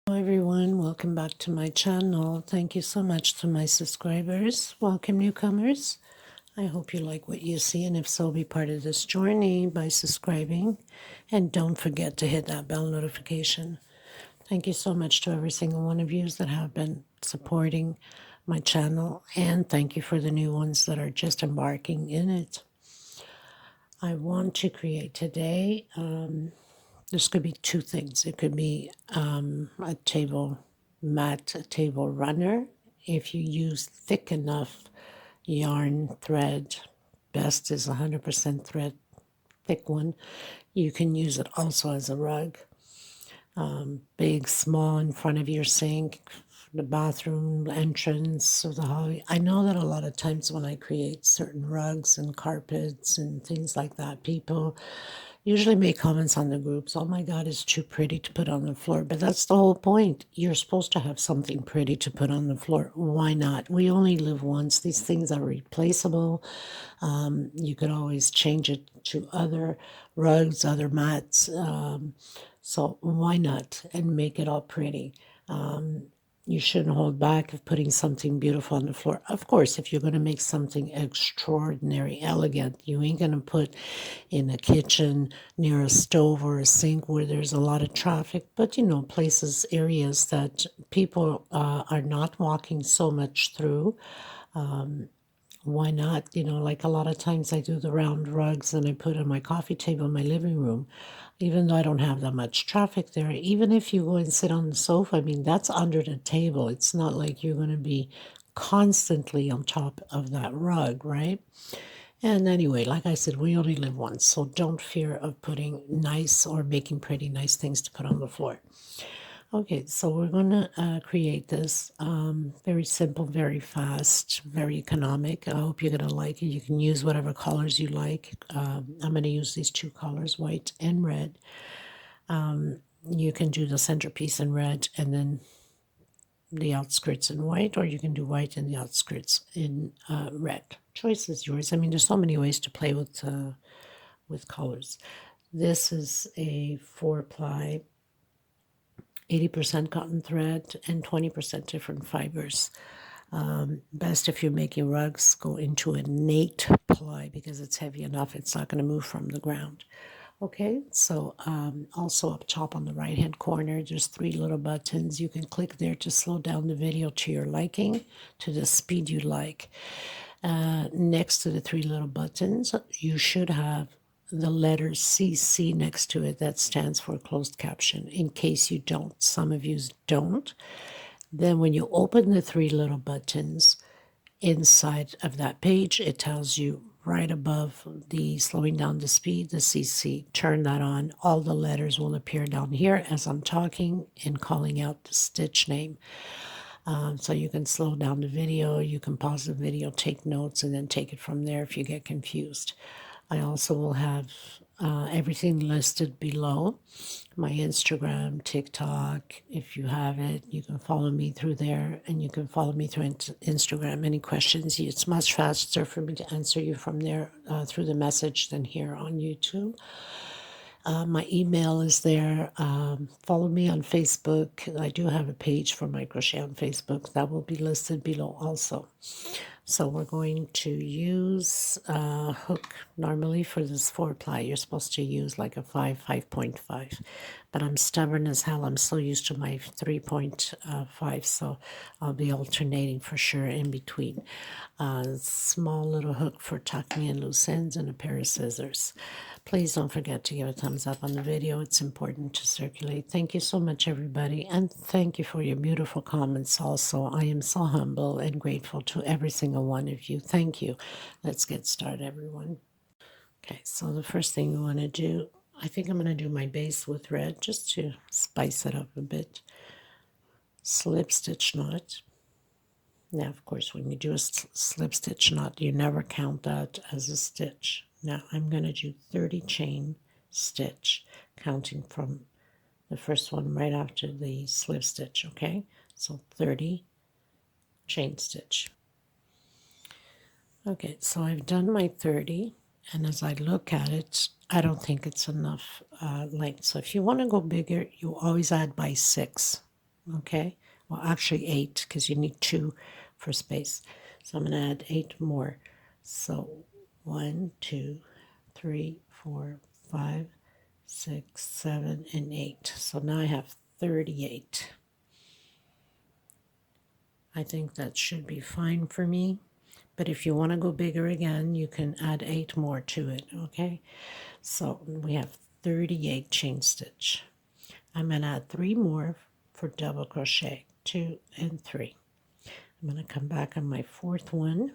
Hello everyone, welcome back to my channel. Thank you so much to my subscribers. Welcome newcomers. I hope you like what you see, and if so, be part of this journey by subscribing. And don't forget to hit that bell notification. Thank you so much to every single one of you that have been supporting my channel, and thank you for the new ones that are just embarking in it. I want to create today, this could be two things. It could be a table mat, a table runner. If you use thick enough yarn thread, best is 100% thread, thick one. You can use it also as a rug. Big, small, in front of your sink, the bathroom entrance of the hallway. I know that a lot of times when I create certain rugs and carpets and things like that, people usually make comments on the groups, oh my God, it's too pretty to put on the floor. But that's the whole point. You're supposed to have something pretty to put on the floor. Why not? We only live once. These things are replaceable. You could always change it to other rugs, other mats. So why not? And make it all pretty. You shouldn't hold back of putting something beautiful on the floor. Of course, if you're going to make something extraordinary, elegant, you ain't going to put in a kitchen near a stove or a sink where there's a lot of traffic. But, places, areas that people are not walking so much through. Why not? Like a lot of times I do the round rugs and I put on my coffee table in my living room, even though I don't have that much traffic there. Even if you go and sit on the sofa, I mean, that's under the table. It's not like you're going to be constantly on top of that rug, right? And anyway, like I said, we only live once, so don't fear of putting nice or making pretty nice things to put on the floor. Okay, so we're going to create this very simple, very fast, very economic. I hope you're going to like it. You can use whatever colors you like. I'm going to use these two colors, white and red. You can do the centerpiece in red and then the outskirts in white, or you can do white and the outskirts in red. Choice is yours. I mean, there's so many ways to play with colors. This is a 4-ply 80% cotton thread and 20% different fibers. Best if you're making rugs, go into an 8-ply because it's heavy enough. It's not going to move from the ground. Okay, so also up top on the right hand corner, there's 3 little buttons. You can click there to slow down the video to your liking, to the speed you like. Next to the 3 little buttons, you should have the letter CC next to it. That stands for closed caption, in case you don't. Some of you don't. Then when you open the 3 little buttons inside of that page, it tells you right above the slowing down the speed, the CC. Turn that on. All the letters will appear down here as I'm talking and calling out the stitch name. So you can slow down the video, you can pause the video, take notes, and then take it from there if you get confused. I also will have everything listed below. My Instagram, TikTok, if you have it, you can follow me through there, and you can follow me through Instagram. Any questions, it's much faster for me to answer you from there through the message than here on YouTube. My email is there. Follow me on Facebook. I do have a page for my crochet on Facebook that will be listed below also. So we're going to use a hook. Normally for this 4-ply, you're supposed to use like a 5.5. But I'm stubborn as hell. I'm so used to my 3.5, so I'll be alternating for sure in between. Small little hook for tucking in loose ends and a pair of scissors. Please don't forget to give a thumbs up on the video. It's important to circulate. Thank you so much, everybody. And thank you for your beautiful comments also. I am so humble and grateful to every single one of you. Thank you. Let's get started, everyone. Okay, so the first thing we want to do, I think I'm going to do my base with red just to spice it up a bit. Slip stitch knot. Now, of course, when you do a slip stitch knot, you never count that as a stitch. Now, I'm going to do 30 chain stitch, counting from the first one right after the slip stitch, okay? So 30 chain stitch. Okay, so I've done my 30, and as I look at it, I don't think it's enough length. So if you want to go bigger, you always add by 6. okay? Well, actually 8 because you need 2 for space. So I'm going to add 8 more. So 1, 2, 3, 4, 5, 6, 7, and 8. So now I have 38. I think that should be fine for me. But if you want to go bigger again, you can add 8 more to it, okay? So we have 38 chain stitch. I'm going to add 3 more for double crochet, 2 and 3. I'm going to come back on my 4th one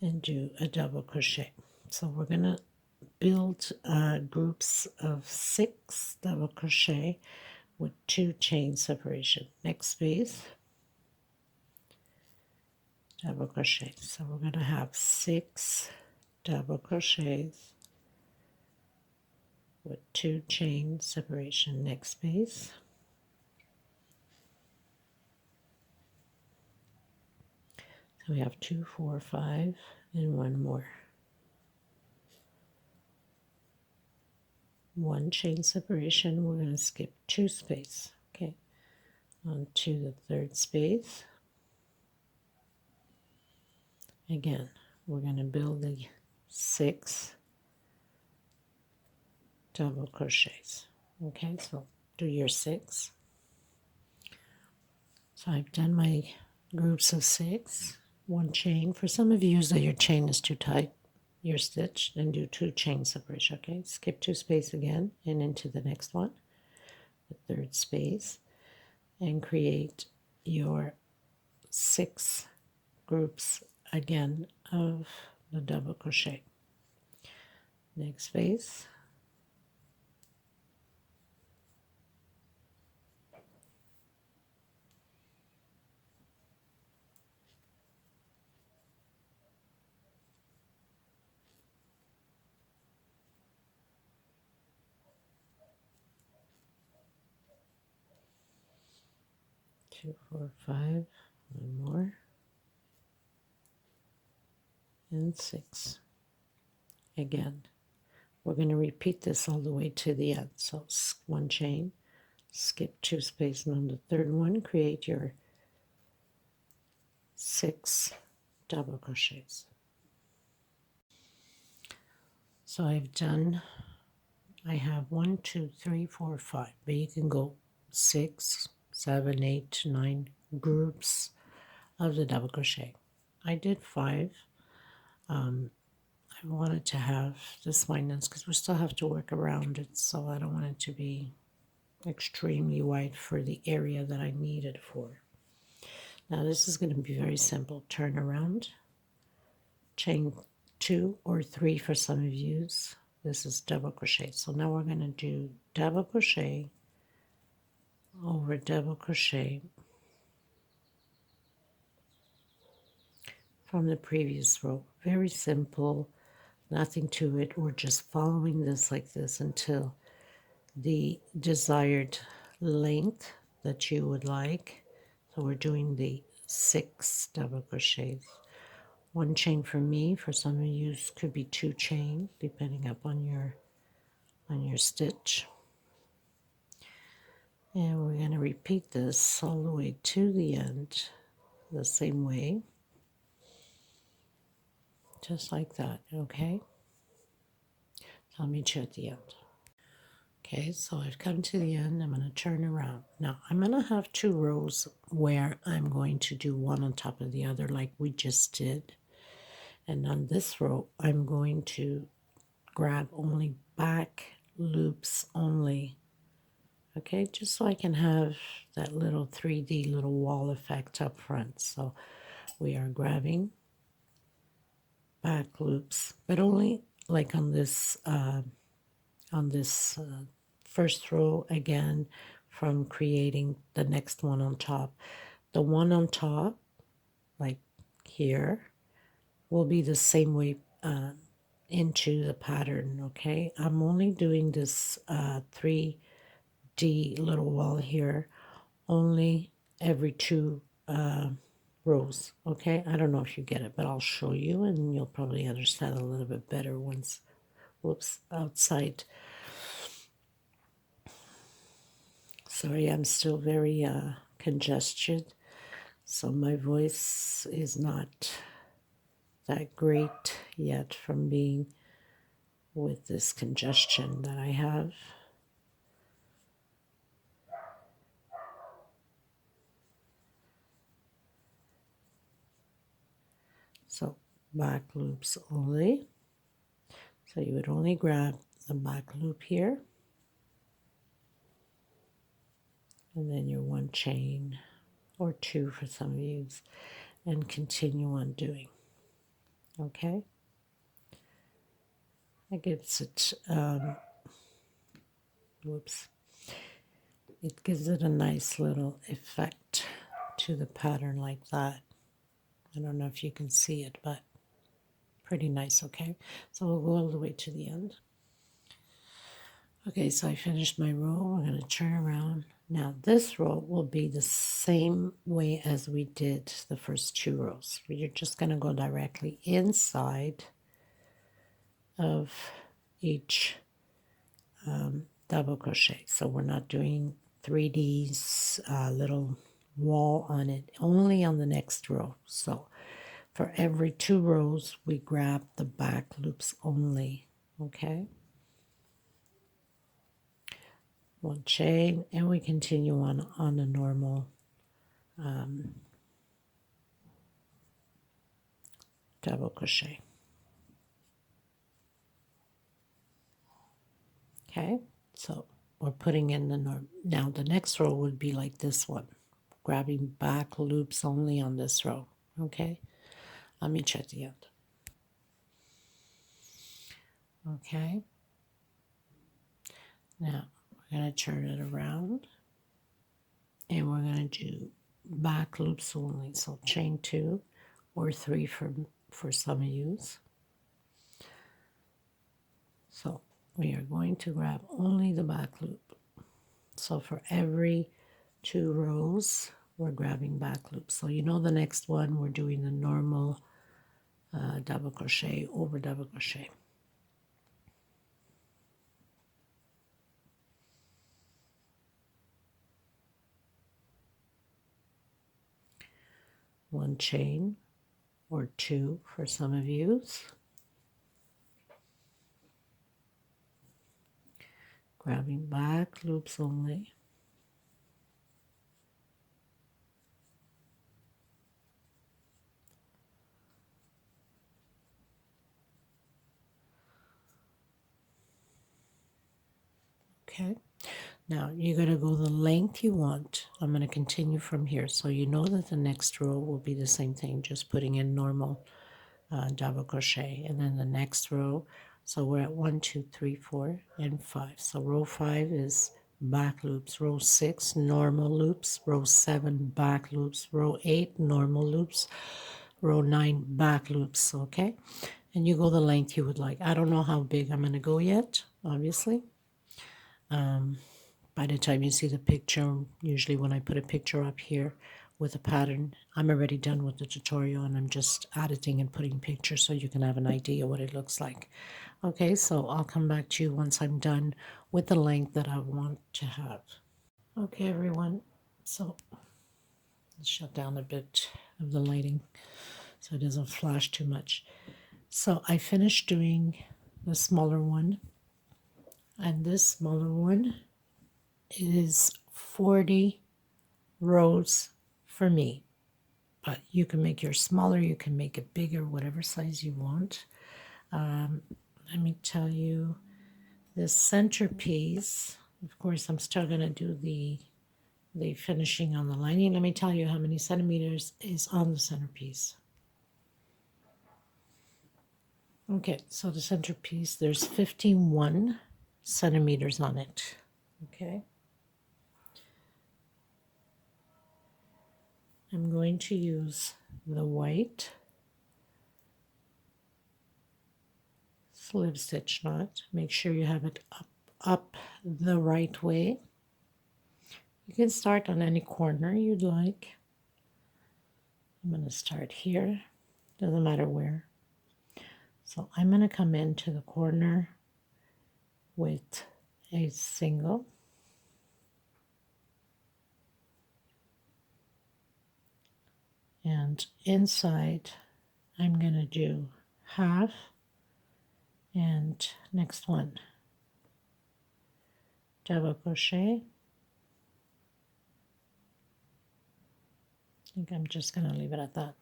and do a double crochet. So we're going to build groups of 6 double crochet with 2 chain separation. Next space, double crochet. So we're going to have 6 double crochets with 2 chain separation. Next space, so we have 2, 4, 5, and 1 more. 1 chain separation. We're going to skip 2 space. Okay, on to the 3rd space. Again, we're going to build the 6 double crochets. Okay, so do your 6. So I've done my groups of 6, 1 chain. For some of you that your chain is too tight, your stitch, then do 2 chain separation. Okay, skip 2 space again and into the next one, the 3rd space, and create your 6 groups again of the double crochet. Next space, 2, 4, 5, 1 more, and 6. Again, we're going to repeat this all the way to the end. So 1 chain, skip 2 space, and on the 3rd one, create your 6 double crochets. So I have 1, 2, 3, 4, 5, but you can go 6, 7, 8, 9 groups of the double crochet. I did 5. I wanted to have this fineness because we still have to work around it, so I don't want it to be extremely wide for the area that I need it for. Now this is going to be very simple. Turn around, chain 2 or 3 for some of you. This is double crochet. So now we're going to do double crochet over double crochet from the previous row. Very simple, nothing to it. We're just following this like this until the desired length that you would like. So we're doing the 6 double crochets. 1 chain for me. For some of you, could be 2 chain, depending upon your stitch. And we're going to repeat this all the way to the end, the same way, just like that. Okay. So I'll meet you at the end. Okay, so I've come to the end. I'm going to turn around. Now, I'm going to have 2 rows where I'm going to do one on top of the other like we just did. And on this row, I'm going to grab only back loops only. Okay, just so I can have that little 3D little wall effect up front. So we are grabbing back loops, but only like on this first row again from creating the next one on top. The one on top, like here, will be the same way into the pattern, okay? I'm only doing this 3D little wall here only every 2 rows, okay? I don't know if you get it, but I'll show you and you'll probably understand a little bit better once, whoops, outside. Sorry, I'm still very congested, so my voice is not that great yet from being with this congestion that I have. So back loops only. So you would only grab the back loop here, and then your one chain or two for some of you, and continue on doing. Okay, it gives it whoops, it gives it a nice little effect to the pattern like that. I don't know if you can see it, but pretty nice. Okay, so we'll go all the way to the end. Okay, so I finished my row. I'm going to turn around. Now this row will be the same way as we did the first two rows. You're just going to go directly inside of each double crochet. So we're not doing 3D's little wall on it, only on the next row. So for every two rows, we grab the back loops only, okay? One chain, and we continue on a normal double crochet. Okay, so we're putting in the norm. Now the next row would be like this one, grabbing back loops only on this row. Okay, let me check the end. Okay, now we're going to turn it around, and we're going to do back loops only. So chain two or three for some of you. So we are going to grab only the back loop. So for every two rows, we're grabbing back loops. So you know the next one, we're doing the normal double crochet over double crochet. One chain or two for some of you. Grabbing back loops only. Okay, now you're going to go the length you want. I'm going to continue from here. So you know that the next row will be the same thing, just putting in normal double crochet. And then the next row, so we're at 1, 2, 3, 4, and 5. So row 5 is back loops. Row 6, normal loops. Row 7, back loops. Row 8, normal loops. Row 9, back loops. Okay, and you go the length you would like. I don't know how big I'm going to go yet, obviously. By the time you see the picture, usually when I put a picture up here with a pattern, I'm already done with the tutorial and I'm just editing and putting pictures so you can have an idea what it looks like. Okay, so I'll come back to you once I'm done with the length that I want to have. Okay, everyone, so let's shut down a bit of the lighting so it doesn't flash too much. So I finished doing the smaller one, and this smaller one is 40 rows for me, but you can make yours smaller, you can make it bigger, whatever size you want. Let me tell you, this centerpiece, of course I'm still going to do the finishing on the lining. Let me tell you how many centimeters is on the centerpiece. Okay, so the centerpiece, there's 51 centimeters on it. Okay, I'm going to use the white slip stitch knot. Make sure you have it up the right way. You can start on any corner you'd like. I'm going to start here, doesn't matter where. So I'm going to come into the corner with a single, and inside I'm going to do half, and next one double crochet. I think I'm just going to leave it at that.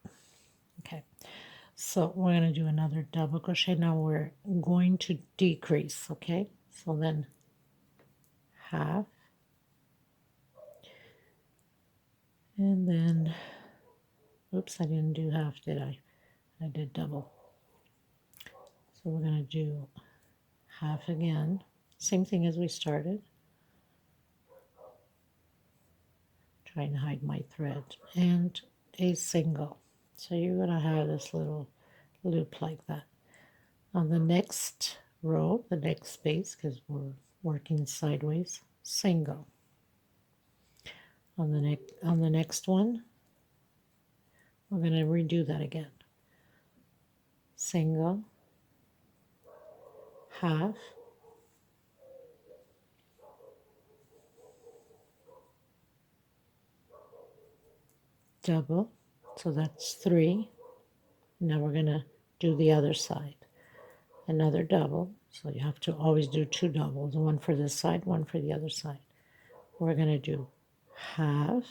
Okay, so we're going to do another double crochet. Now we're going to decrease, okay? So then half, and then, oops, I didn't do half, did I? I did double. So we're going to do half again. Same thing as we started. Try and hide my thread. And a single. So you're going to have this little loop like that. On the next row, the next space, because we're working sideways, single. On the next one, we're going to redo that again. Single, half, double, so that's 3. Now we're going to do the other side. Another double, so you have to always do 2 doubles, one for this side, one for the other side. We're going to do half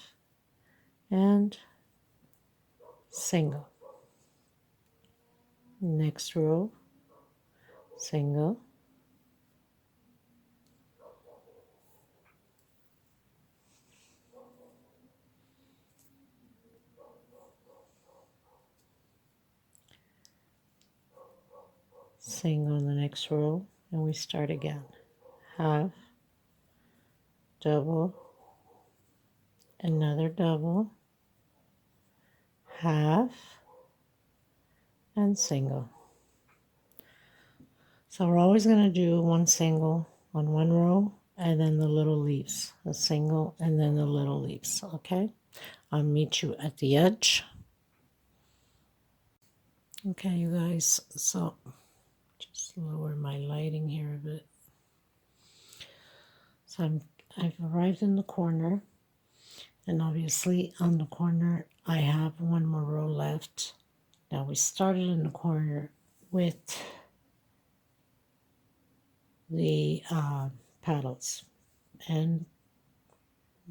and single. Next row, single, single in the next row, and we start again. Half, double, another double, half, and single. So we're always going to do one single on one row, and then the little leaves. A single, and then the little leaves, okay? I'll meet you at the edge. Okay, you guys, so just lower my lighting here a bit. So I've arrived in the corner, and obviously on the corner I have one more row left. Now we started in the corner with the paddles, and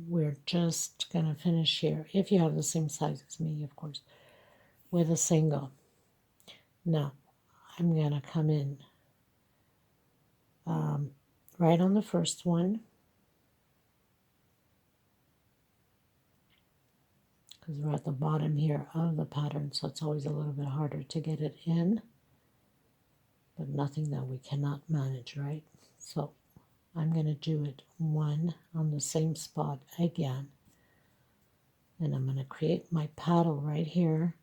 we're just going to finish here, if you have the same size as me, of course, with a single. Now I'm going to come in right on the first one, because we're at the bottom here of the pattern, so it's always a little bit harder to get it in, but nothing that we cannot manage, right? So I'm going to do it one on the same spot again, and I'm going to create my paddle right here.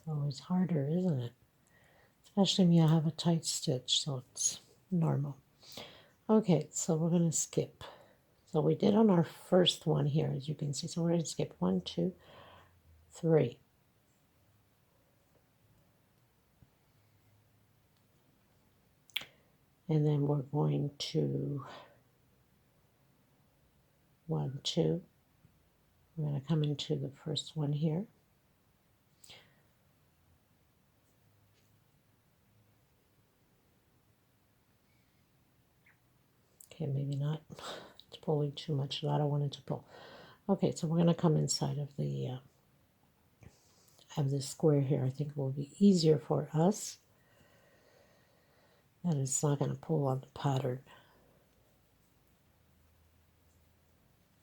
It's always harder, isn't it? Especially when you have a tight stitch, so it's normal. Okay, so we're going to skip. So we did on our first one here, as you can see. So we're going to skip 1, 2, 3. And then we're going to 1, 2. We're going to come into the first one here. Okay, maybe not. It's pulling too much that I wanted to pull. Okay, so we're going to come inside of the this square here. I think it will be easier for us, and it's not going to pull on the pattern.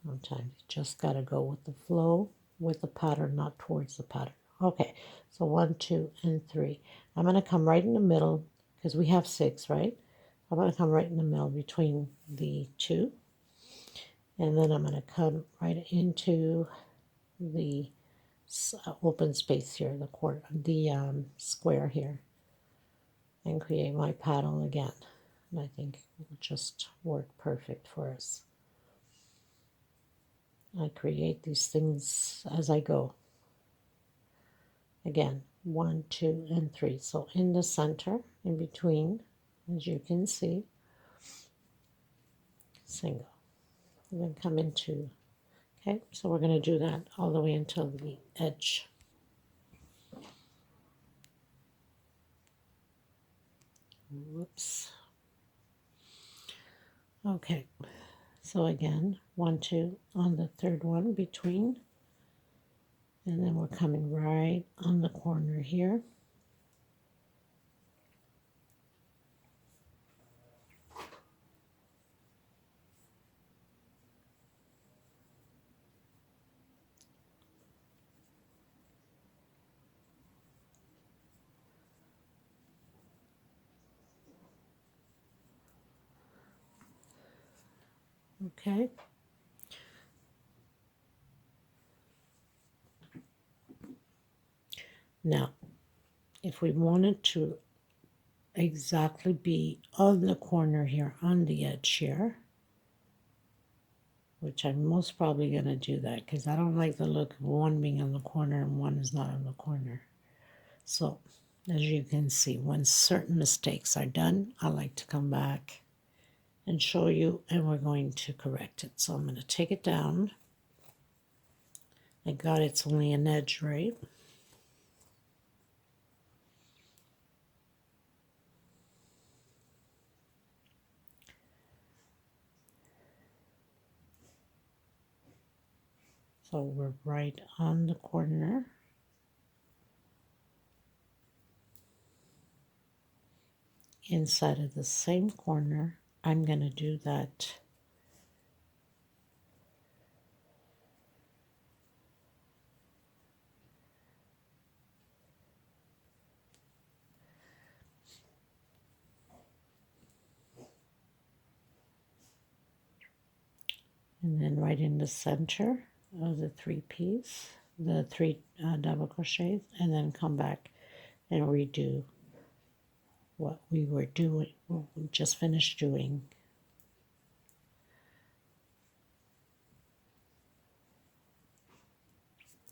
Sometimes you just got to go with the flow, with the pattern, not towards the pattern. Okay, so 1, 2, and 3. I'm going to come right in the middle, because we have 6, right? I'm going to come right in the middle between the 2, and then I'm going to come right into the open space here, the square here, and create my paddle again. and I think it will just work perfect for us. I create these things as I go. Again, 1, 2, and 3. So in the center, in between, as you can see, single. And then come into, okay, so we're going to do that all the way until the edge. Whoops. Okay, so again, 1, 2 on the third one between, and then we're coming right on the corner here. Okay. Now, if we wanted to exactly be on the corner here, on the edge here, which I'm most probably going to do that because I don't like the look of one being on the corner and one is not on the corner. So, as you can see, when certain mistakes are done, I like to come back and show you, and we're going to correct it. So I'm going to take it down. Thank God it's only an edge, right? So we're right on the corner. Inside of the same corner, I'm going to do that. And then right in the center of the 3-piece, the 3 double crochets, and then come back and redo what we were doing, what we just finished doing.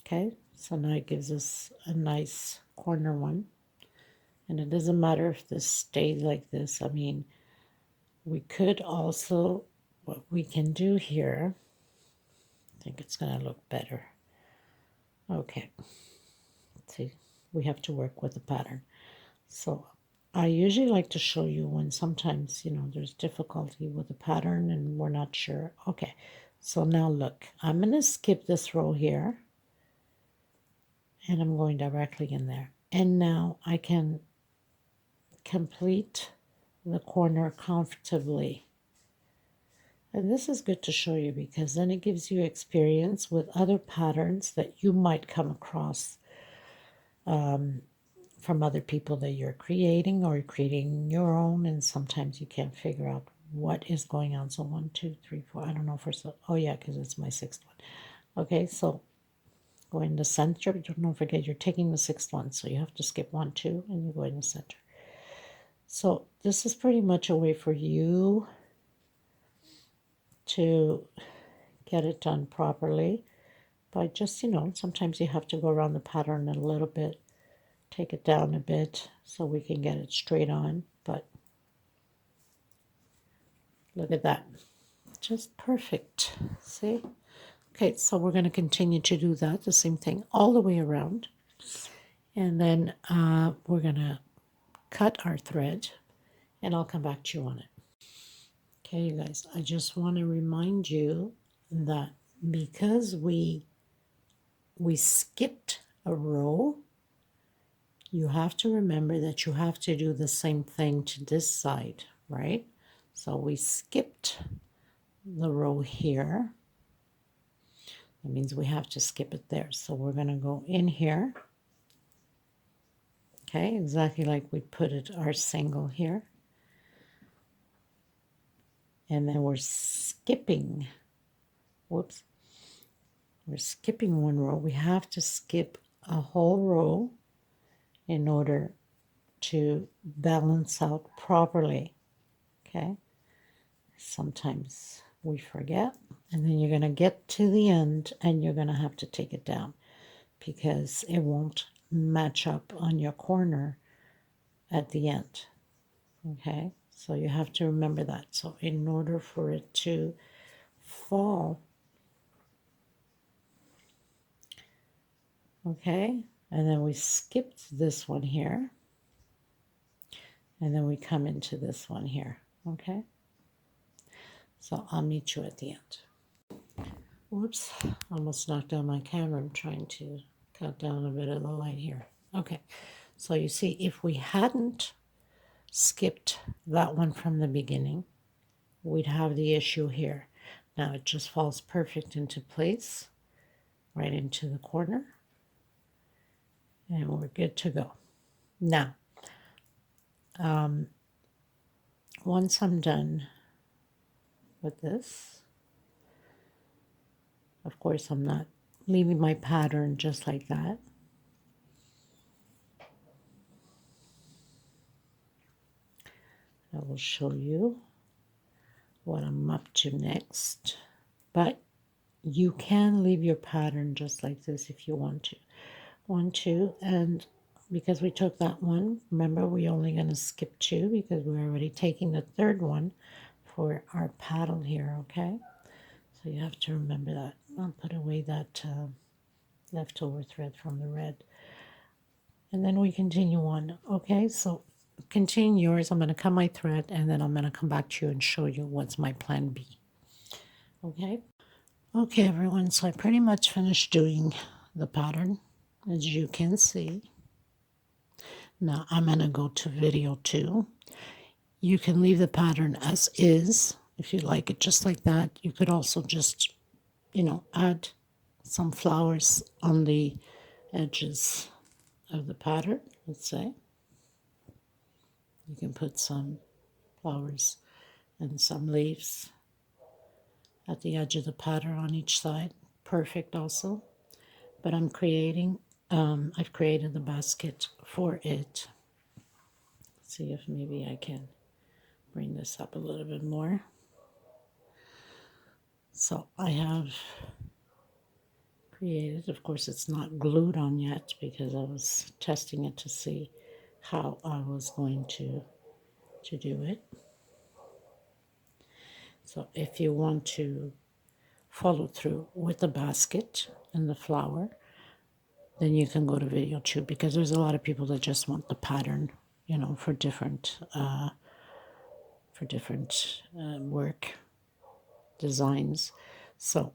Okay, so now it gives us a nice corner one. And it doesn't matter if this stays like this. I mean, we could also, what we can do here, I think it's going to look better. Okay, see, we have to work with the pattern. So I usually like to show you when sometimes, you know, there's difficulty with the pattern and we're not sure. Okay, so now look, I'm going to skip this row here and I'm going directly in there. And now I can complete the corner comfortably. And this is good to show you because then it gives you experience with other patterns that you might come across from other people that you're creating or creating your own, and sometimes you can't figure out what is going on. So 1, 2, 3, 4, I don't know for so, oh yeah, because it's my 6th one. Okay, so go in the center, but don't forget you're taking the 6th one, so you have to skip 1, 2, and you go in the center. So this is pretty much a way for you to get it done properly by just, you know, sometimes you have to go around the pattern a little bit, take it down a bit so we can get it straight on. But look at that, just perfect. See? Okay, so we're going to continue to do that, the same thing all the way around. And then we're going to cut our thread and I'll come back to you on it. Okay, you guys, I just want to remind you that because we skipped a row, you have to remember that you have to do the same thing to this side, right? So we skipped the row here. That means we have to skip it there. So we're going to go in here. Okay, exactly like we put it our single here. And then we're skipping, whoops, we're skipping one row. We have to skip a whole row in order to balance out properly. Okay, sometimes we forget, and then you're going to get to the end and you're going to have to take it down because it won't match up on your corner at the end. Okay, so you have to remember that. So in order for it to fall, okay, and then we skipped this one here, and then we come into this one here. Okay, so I'll meet you at the end. Whoops, almost knocked down my camera. I'm trying to cut down a bit of the light here. Okay, so you see, if we hadn't skipped that one from the beginning, we'd have the issue here. Now it just falls perfect into place, right into the corner, and we're good to go. Now, once I'm done with this, of course I'm not leaving my pattern just like that. I will show you what I'm up to next, but you can leave your pattern just like this if you want to. 1, 2, and because we took that one, remember we're only going to skip 2 because we're already taking the third one for our paddle here, okay? So you have to remember that. I'll put away that leftover thread from the red. And then we continue on, okay? So continue yours. I'm going to cut my thread, and then I'm going to come back to you and show you what's my plan B, okay? Okay, everyone, so I pretty much finished doing the pattern, as you can see. Now I'm going to go to video 2. You can leave the pattern as is if you like it just like that. You could also just, add some flowers on the edges of the pattern, let's say. You can put some flowers and some leaves at the edge of the pattern on each side. Perfect also. But I've created the basket for it. Let's see if maybe I can bring this up a little bit more. So I have created, of course it's not glued on yet because I was testing it to see how I was going to do it. So if you want to follow through with the basket and the flower, then you can go to video 2 because there's a lot of people that just want the pattern, for different work designs. So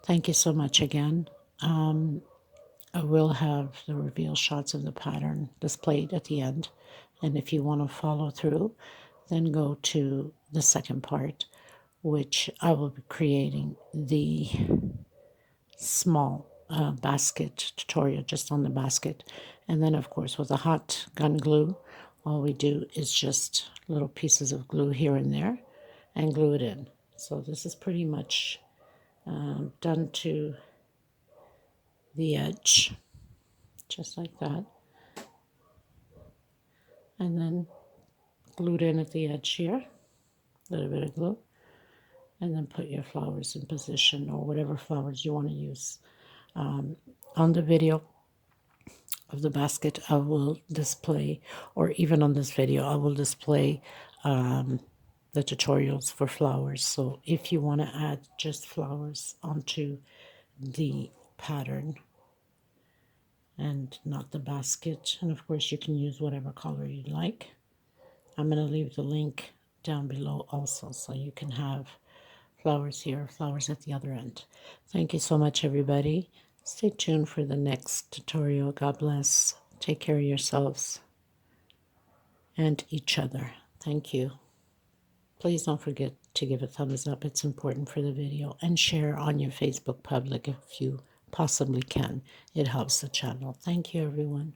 thank you so much again. I will have the reveal shots of the pattern displayed at the end, and if you want to follow through, then go to the second part, which I will be creating the small basket tutorial just on the basket. And then of course with a hot gun glue, all we do is just little pieces of glue here and there and glue it in. So this is pretty much done to the edge, just like that, and then glued in at the edge here, a little bit of glue, and then put your flowers in position or whatever flowers you want to use. On the video of the basket, I will display, or even on this video, I will display the tutorials for flowers. So if you want to add just flowers onto the pattern and not the basket, and of course you can use whatever color you like. I'm going to leave the link down below also, so you can have flowers here, flowers at the other end. Thank you so much, everybody. Stay tuned for the next tutorial. God bless. Take care of yourselves and each other. Thank you. Please don't forget to give a thumbs up. It's important for the video. And share on your Facebook public if you possibly can. It helps the channel. Thank you, everyone.